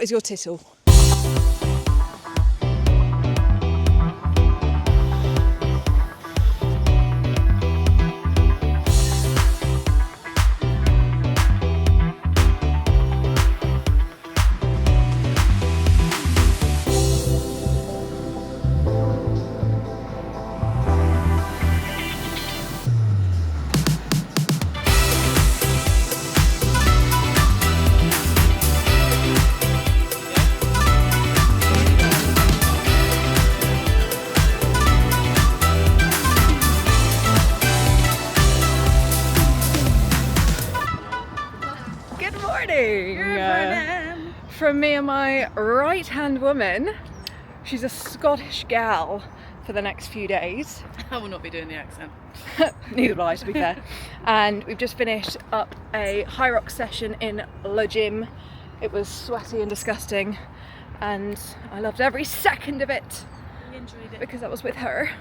is your tittle? From me and my right hand woman. She's a Scottish gal for the next few days. I will not be doing the accent. Neither will I, to be fair. And we've just finished up a Hyrox session in the gym. It was sweaty and disgusting, and I loved every second of it. You enjoyed it because I was with her,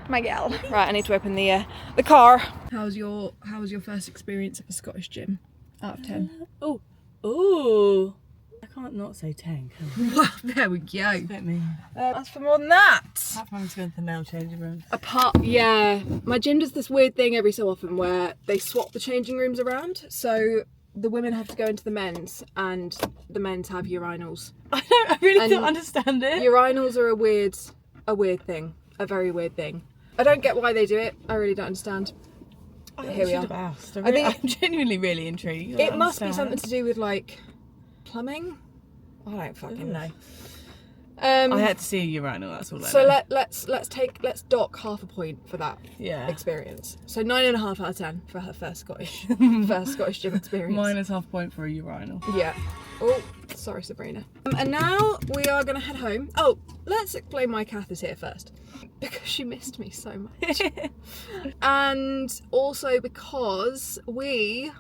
my gal. Right, I need to open the car. How was your first experience of a Scottish gym out of 10? Oh. I can't not say 10, can I? Well, there we go. Expect me. As for more than that, Apart from going to the male changing room. Yeah, my gym does this weird thing every so often where they swap the changing rooms around. So the women have to go into the men's, and the men's have urinals. I really don't understand it. Urinals are a weird thing, a very weird thing. I don't get why they do it. I really don't understand. But here we are. Asked. I think I'm genuinely really intrigued. It must be something to do with like plumbing. I don't fucking know. I had to see a urinal. That's all. So let's dock half a point for that experience. So 9.5 out of 10 for her first Scottish gym experience. Minus half point for a urinal. Yeah. Oh, sorry, Sabrina. And now we are going to head home. Oh, let's explain why Kath is here first. Because she missed me so much. And also because we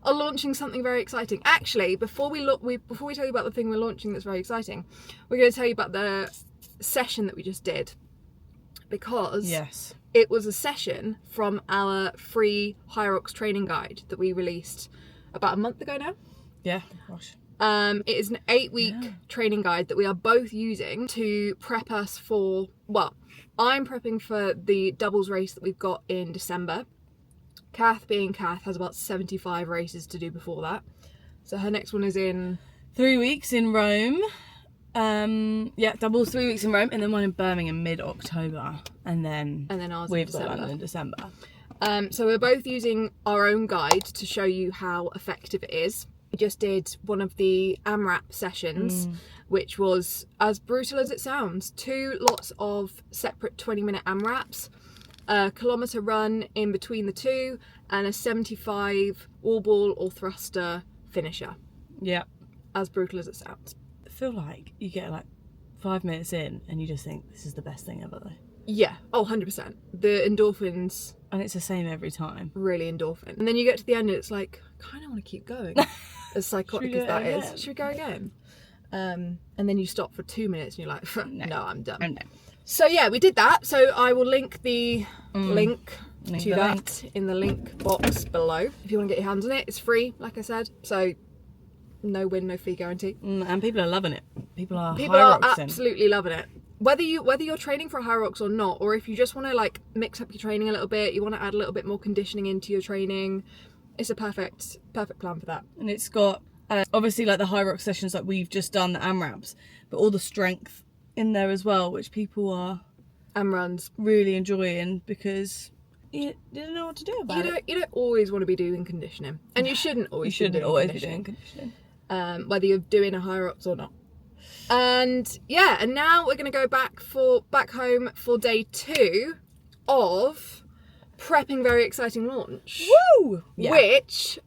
are launching something very exciting. Actually, before we tell you about the thing we're launching that's very exciting, we're going to tell you about the session that we just did. Because it was a session from our free Hyrox training guide that we released about a month ago now. Yeah, gosh. It is an 8-week training guide that we are both using to prep us for, well, I'm prepping for the doubles race that we've got in December. Kath, being Kath, has about 75 races to do before that. So her next one is in 3 weeks in Rome. Doubles 3 weeks in Rome, and then one in Birmingham mid-October, and then ours we've got London in December. So we're both using our own guide to show you how effective it is. We just did one of the AMRAP sessions, which was as brutal as it sounds. 2 lots of separate 20-minute AMRAPs, a kilometre run in between the 2, and a 75 wall ball or thruster finisher. Yeah. As brutal as it sounds. I feel like you get like 5 minutes in and you just think this is the best thing ever though. Yeah, 100%. The endorphins. And it's the same every time. Really endorphin. And then you get to the end and it's like, I kind of want to keep going. As psychotic as that is. Should we go again? And then you stop for 2 minutes and you're like, no, I'm done. No. So yeah, we did that. So I will link the link to that link in the link box below. If you want to get your hands on it, it's free, like I said. So no win, no fee guarantee. And people are loving it. People are absolutely loving it. Whether you're training for a Hyrox or not, or if you just want to like mix up your training a little bit, you want to add a little bit more conditioning into your training, it's a perfect plan for that. And it's got obviously like the Hyrox sessions that we've just done, the AMRAPs, but all the strength in there as well, which people are runs really enjoying because you don't know what to do about it. You don't always want to be doing conditioning, and you shouldn't always. Be doing conditioning. Whether you're doing a Hyrox or not. And yeah, and now we're going to go back home for day 2 of prepping very exciting launch. Woo! Yeah. Which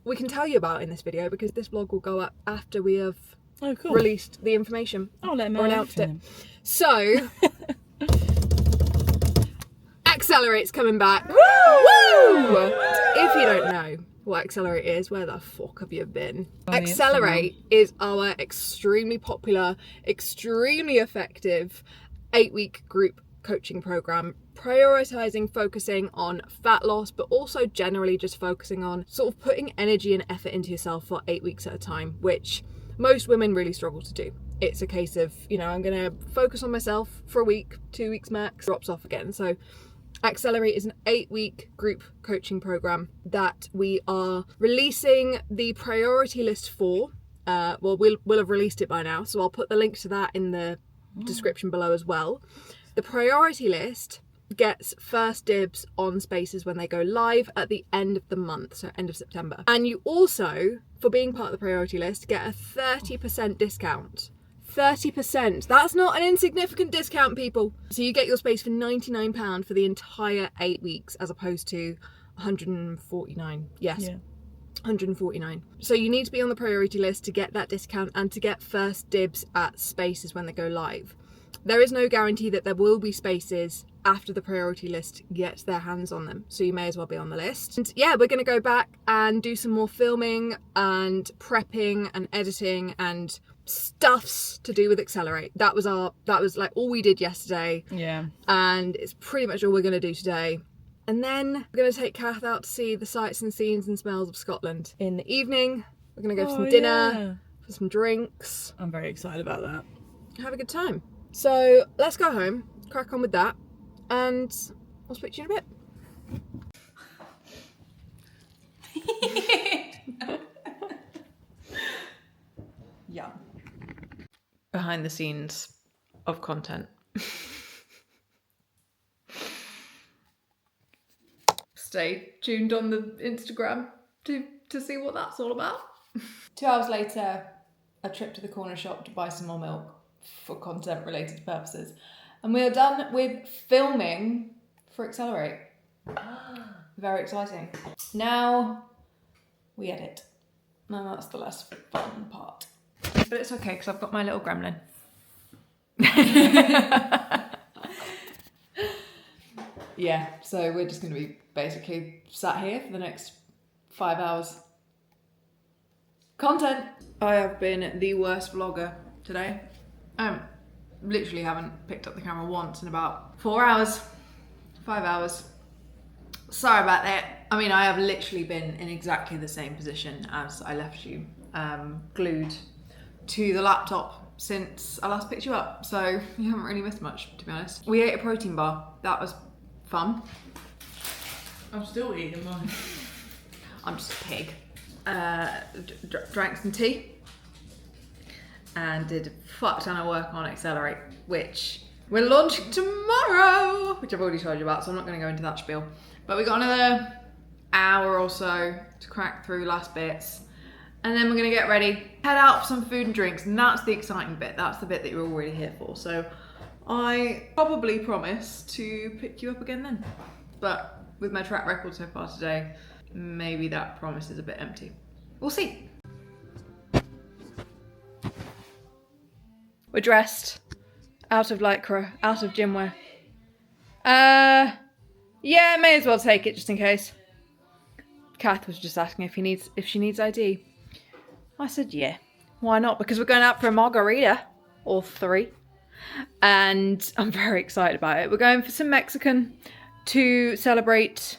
we can tell you about in this video because this vlog will go up after we have released the information. I'll let him or announced it. So Accelerate's coming back. Woo! If you don't know what Accelerate is, where the fuck have you been? Accelerate is our extremely popular, extremely effective 8-week group coaching program, focusing on fat loss, but also generally just focusing on sort of putting energy and effort into yourself for 8 weeks at a time, which most women really struggle to do. It's a case of, I'm going to focus on myself for a week, 2 weeks max, drops off again. So Accelerate is an 8-week group coaching program that we are releasing the priority list for. We'll have released it by now, so I'll put the link to that in the description below as well. The priority list gets first dibs on spaces when they go live at the end of the month, so end of September. And you also, for being part of the priority list, get a 30% discount. 30%. That's not an insignificant discount, people. So you get your space for £99 for the entire 8 weeks, as opposed to 149. Yes. Yeah. 149. So you need to be on the priority list to get that discount and to get first dibs at spaces when they go live. There is no guarantee that there will be spaces after the priority list gets their hands on them, so you may as well be on the list. And yeah, we're going to go back and do some more filming and prepping and editing and stuffs to do with Accelerate. That was like all we did yesterday. Yeah. And it's pretty much all we're going to do today. And then we're going to take Kath out to see the sights and scenes and smells of Scotland. In the evening, we're going to go for some dinner, for some drinks. I'm very excited about that. Have a good time. So let's go home, crack on with that, and I'll speak to you in a bit. Yeah. Behind the scenes of content. Stay tuned on the Instagram to see what that's all about. 2 hours later, a trip to the corner shop to buy some more milk for content related purposes. And we are done with filming for Accelerate. Very exciting. Now we edit. And that's the less fun part. But it's okay because I've got my little gremlin. Yeah, so we're just going to be basically sat here for the next 5 hours. Content. I have been the worst vlogger today. Literally haven't picked up the camera once in about 4 hours, 5 hours. Sorry about that. I mean, I have literally been in exactly the same position as I left you, glued to the laptop since I last picked you up. So you haven't really missed much, to be honest. We ate a protein bar. That was fun. I'm still eating mine. I'm just a pig. Drank some tea and did a fuck ton of work on Accelerate, which we're launching tomorrow, which I've already told you about, so I'm not going to go into that spiel. But we got another hour or so to crack through last bits, and then we're going to get ready, head out for some food and drinks, and that's the exciting bit. That's the bit that you're all really here for. So I probably promise to pick you up again then. But with my track record so far today, maybe that promise is a bit empty. We'll see. We're dressed, out of lycra, out of gym wear. Yeah, may as well take it just in case. Kath was just asking if she needs ID. I said yeah, why not? Because we're going out for a margarita, or 3. And I'm very excited about it. We're going for some Mexican to celebrate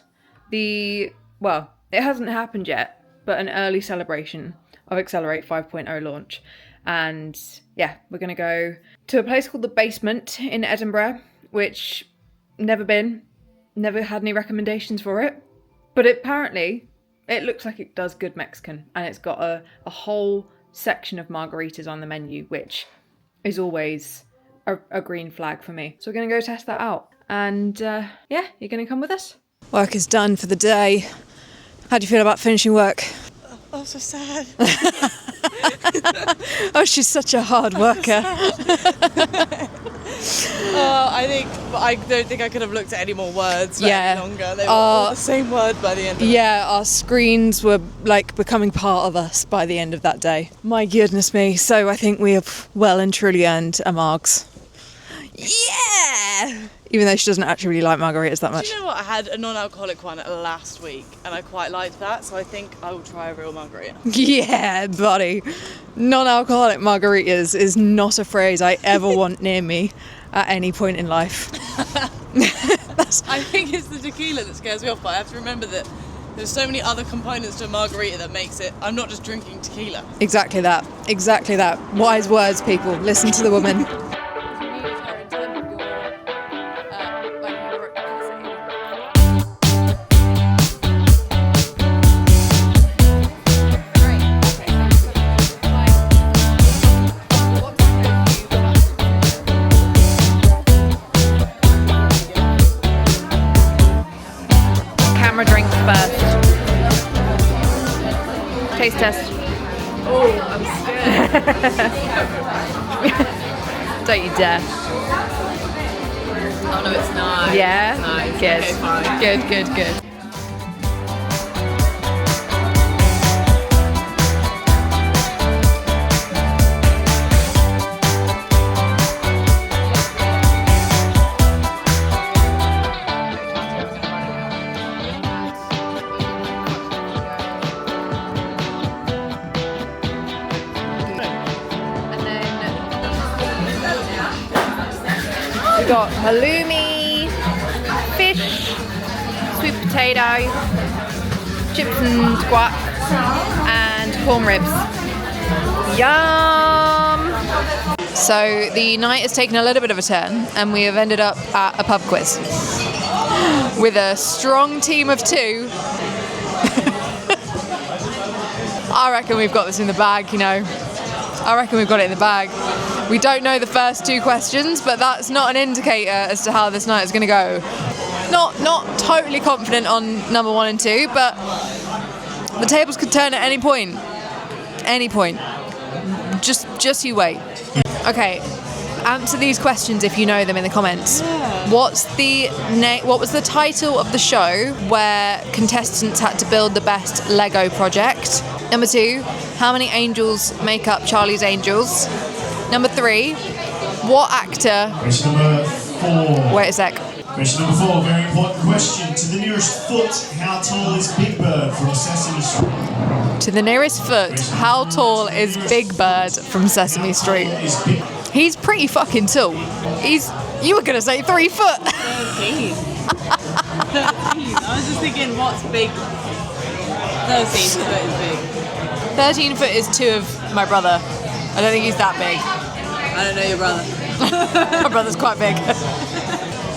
well, it hasn't happened yet, but an early celebration of Accelerate 5.0 launch. And yeah, we're going to go to a place called The Basement in Edinburgh, which never had any recommendations for it. But apparently, it looks like it does good Mexican. And it's got a whole section of margaritas on the menu, which is always a green flag for me. So we're going to go test that out. And yeah, you're going to come with us? Work is done for the day. How do you feel about finishing work? Oh, so sad. Oh, she's such a hard worker. I don't think I could have looked at any more words for any longer. They were all the same word by the end of it. Yeah, our screens were like becoming part of us by the end of that day. My goodness me. So I think we have well and truly earned a margs. Yeah! Even though she doesn't actually really like margaritas that much. Do you know what? I had a non-alcoholic one last week and I quite liked that, so I think I will try a real margarita. Yeah, buddy. Non-alcoholic margaritas is not a phrase I ever want near me at any point in life. I think it's the tequila that scares me off, but I have to remember that There's so many other components to a margarita that makes it, I'm not just drinking tequila. Exactly that. Exactly that. Wise words, people. Listen to the woman. Camera drinks first. Taste test. Oh, I'm scared. Don't you dare. Oh no, it's nice. Yeah? It's nice. Good. Okay, fine. Good. We got halloumi, fish, sweet potato, chips and guac, and corn ribs. Yum! So the night has taken a little bit of a turn, and we have ended up at a pub quiz with a strong team of two. I reckon we've got this in the bag, you know. I reckon we've got it in the bag. We don't know the first two questions, but that's not an indicator as to how this night is going to go. Not totally confident on number 1 and 2, but the tables could turn at any point. Any point. Just you wait. Okay, answer these questions if you know them in the comments. Yeah. What was the title of the show where contestants had to build the best Lego project? Number 2, how many angels make up Charlie's Angels? Number 3, what actor... Question number 4. Wait a sec. Question number 4, very important question. To the nearest foot, how tall is Big Bird from Sesame Street? To the nearest foot, how tall is Big Bird from Sesame Street? He's pretty fucking tall. You were going to say 3 foot. 13. 13. I was just thinking, what's big? 13 foot is big. 13 foot is 2 of my brother. I don't think he's that big. I don't know your brother. My brother's quite big.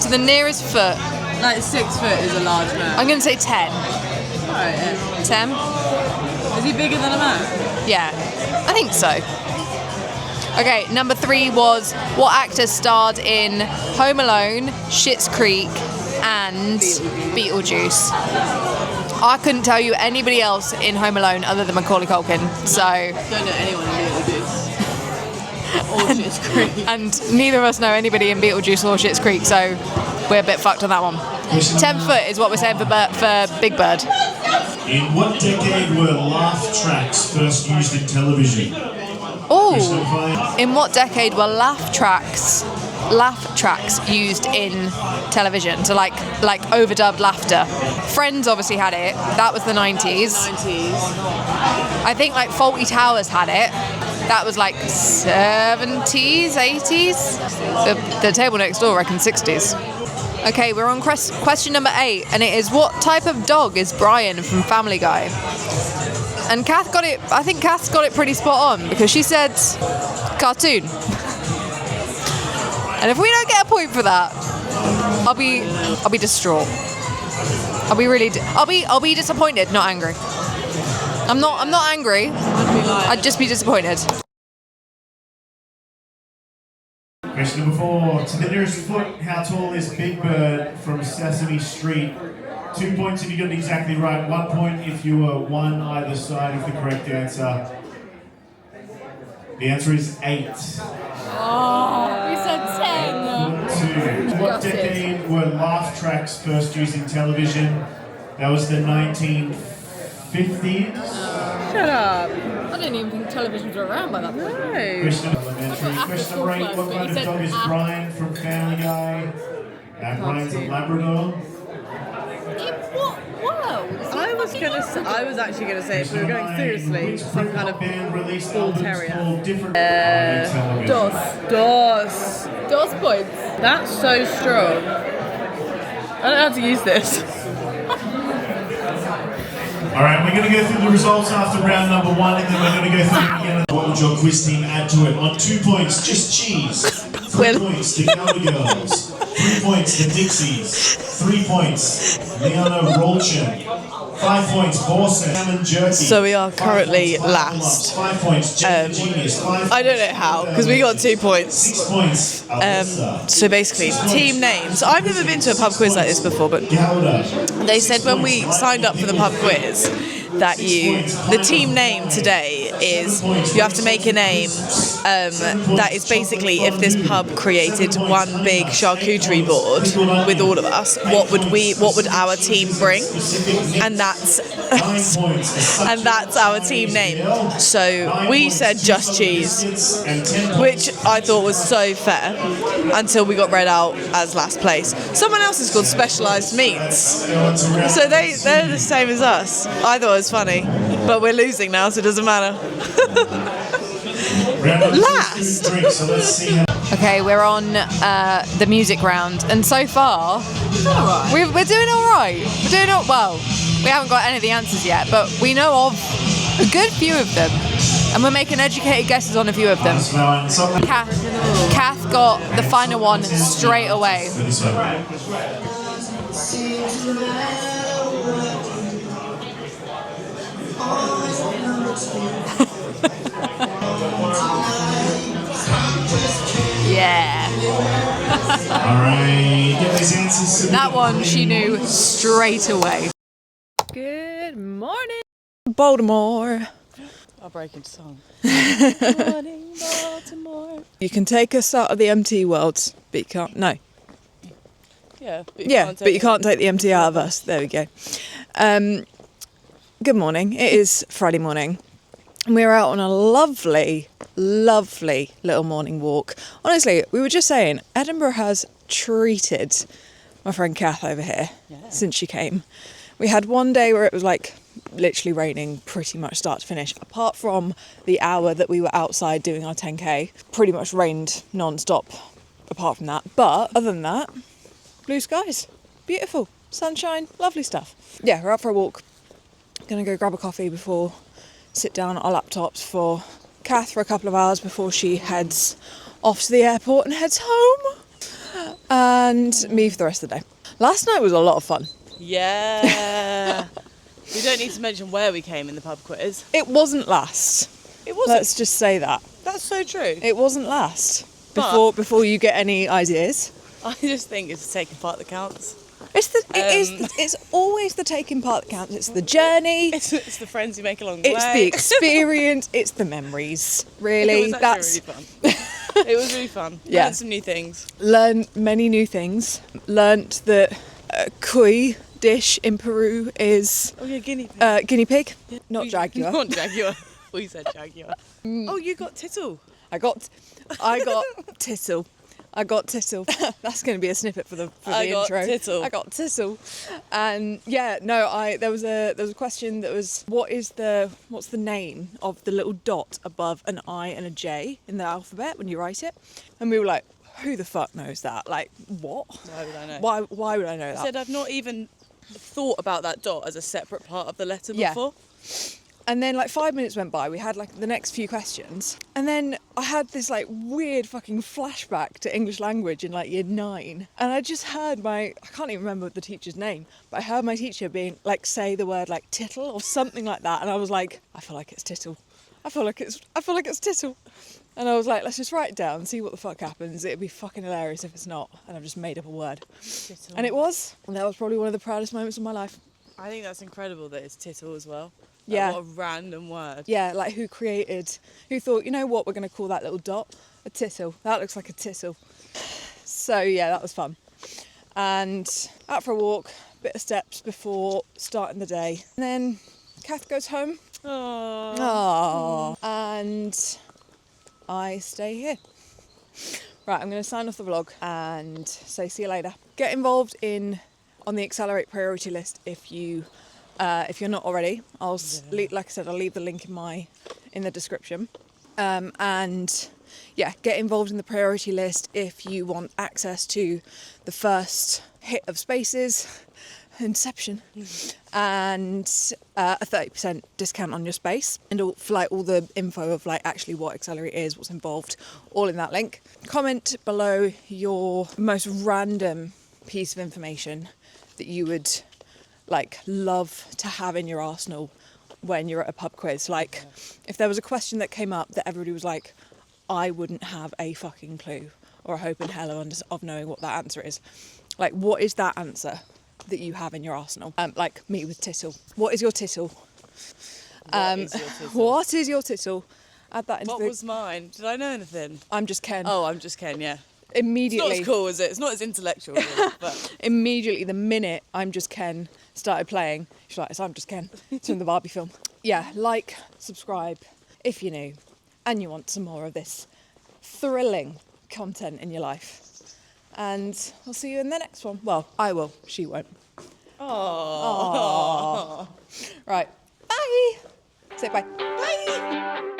To the nearest foot, Like 6 foot is a large man. I'm going to say 10. Alright, yeah. 10? Is he bigger than a man? Yeah, I think so. Okay, number 3 was what actor starred in Home Alone, Schitt's Creek, and Beetlejuice? I couldn't tell you anybody else in Home Alone other than Macaulay Culkin, so... Don't know anyone in Beetlejuice. Or Schitt's Creek. And neither of us know anybody in Beetlejuice or Schitt's Creek, so we're a bit fucked on that one. 10 foot is what we're saying for Big Bird. In what decade were laugh tracks first used in television? Oh, in what decade were laugh tracks used in television? So like overdubbed laughter. Friends obviously had it. That was the 90s. 90s. I think like Fawlty Towers had it. That was like 70s, 80s. The table next door reckons 60s. Okay, we're on question number 8, and it is what type of dog is Brian from Family Guy? And Kath got it. I think Kath's got it pretty spot on because she said cartoon. And if we don't get a point for that, I'll be distraught. I'll be disappointed, not angry. I'm not angry. I'd just be disappointed. Question number 4. To the nearest foot, how tall is Big Bird from Sesame Street? 2 points if you got it exactly right. 1 point if you were one either side of the correct answer. The answer is 8. Oh, you said 10. 2. What decade were laugh tracks first used in television? That was the 1950s. Shut up. I didn't even think televisions were around by that point. No. Question number 8. What kind of dog is Brian from Family Guy? Brian's a Labrador. I was actually gonna say if we were going seriously, some kind of bull terrier. Dos points. That's so strong. I don't know how to use this. All right, we're going to go through the results after round number 1, and then we're going to go through it again. What would your quiz team add to it? On 2 points, just cheese. 3 points, the Gallagher Girls. 3 points, the Dixies. 3 points, Liana Rolchen. 5 points, Borsen. Salmon Jerky. So we are currently 5 points, last. 5 points, Genius. 5 I don't know how, because we got 2 points. 6 points, Alyssa. So basically, team names. I've never been to a pub quiz like this before, but Gouda. they said when we signed up for the pub quiz that the team name today is, you have to make a name that is basically, if this pub created one big charcuterie board with all of us, what would our team bring? And that's our team name. So we said just cheese, which I thought was so fair until we got read out as last place. Someone else is called specialised meats, so they're the same as us. I thought it was funny, but we're losing now, so it doesn't matter. Last. Okay, we're on the music round, and so far we're doing all right. We're doing all well. We haven't got any of the answers yet, but we know of a good few of them, and we're making educated guesses on a few of them. Kath got the final one straight away. Yeah. Alright, get these answers. That one she knew straight away. Good morning, Baltimore. I'll break into song. Good morning, Baltimore. You can take us out of the empty world, but you can't. No. Yeah, but you can't take the empty out of us. There we go. Good morning. It is Friday morning. And we're out on a lovely, lovely little morning walk. Honestly, we were just saying, Edinburgh has treated my friend Kath over here since she came. We had one day where it was like literally raining pretty much start to finish, apart from the hour that we were outside doing our 10k. Pretty much rained non-stop apart from that. But other than that, blue skies, beautiful, sunshine, lovely stuff. Yeah, we're out for a walk. Gonna go grab a coffee before sit down at our laptops for Kath for a couple of hours before she heads off to the airport and heads home, and me for the rest of the day. Last night was a lot of fun. Yeah. We don't need to mention where we came in the pub quiz. It wasn't last. It wasn't. Let's just say that. That's so true. It wasn't last. Before you get any ideas. I just think it's taking part that counts. It's always the taking part that counts. It's the journey. It's the friends you make along the way. It's the experience. It's the memories. Really, it was really fun. It was really fun. Yeah. Learned some new things. Learned many new things. Learnt that cuy dish in Peru is guinea pig, yeah. Not jaguar. Not jaguar. We said jaguar. Oh, you got tittle. I got tittle. I got tittle. That's going to be a snippet for the intro. Tittle. I got tittle. And yeah, no, there was a question that was, what's the name of the little dot above an I and a J in the alphabet when you write it? And we were like, who the fuck knows that? Like, what? Why would I know? Why would I know that? I said I've not even thought about that dot as a separate part of the letter before. And then like 5 minutes went by, we had like the next few questions. And then I had this like weird fucking flashback to English language in like year 9. And I just heard I can't even remember the teacher's name, but I heard my teacher being like, say the word like tittle or something like that. And I was like, I feel like it's tittle. I feel like it's tittle. And I was like, let's just write it down and see what the fuck happens. It'd be fucking hilarious if it's not. And I've just made up a word. Tittle. And it was. And that was probably one of the proudest moments of my life. I think that's incredible that it's tittle as well. Yeah. What a random word. Yeah, like who thought, you know what, we're going to call that little dot a tittle. That looks like a tittle. So yeah, that was fun. And out for a walk, bit of steps before starting the day. And then Kath goes home. Aww. And I stay here. Right, I'm going to sign off the vlog and say see you later. Get involved on the Accelerate priority list if you're not already. Like I said, I'll leave the link in the description. And yeah, get involved in the priority list if you want access to the first hit of spaces Inception, and a 30% discount on your space, and all, for like all the info of like actually what Accelerate is, what's involved, all in that link. Comment below your most random piece of information that you would like love to have in your arsenal when you're at a pub quiz. Like if there was a question that came up that everybody was like, I wouldn't have a fucking clue or a hope in hell of knowing what that answer is. Like, what is that answer that you have in your arsenal? Like me with tittle. What is your tittle? What is your tittle? Add that into What was mine? Did I know anything? I'm just Ken. Oh, I'm just Ken, yeah. Immediately. It's not as cool, is it? It's not as intellectual, really, but... Immediately, the minute I'm Just Ken started playing, she's like, it's I'm Just Ken. It's from the Barbie film. Yeah, like, subscribe if you're new and you want some more of this thrilling content in your life. And I'll see you in the next one. Well, I will. She won't. Aww. Right. Bye. Say bye. Bye!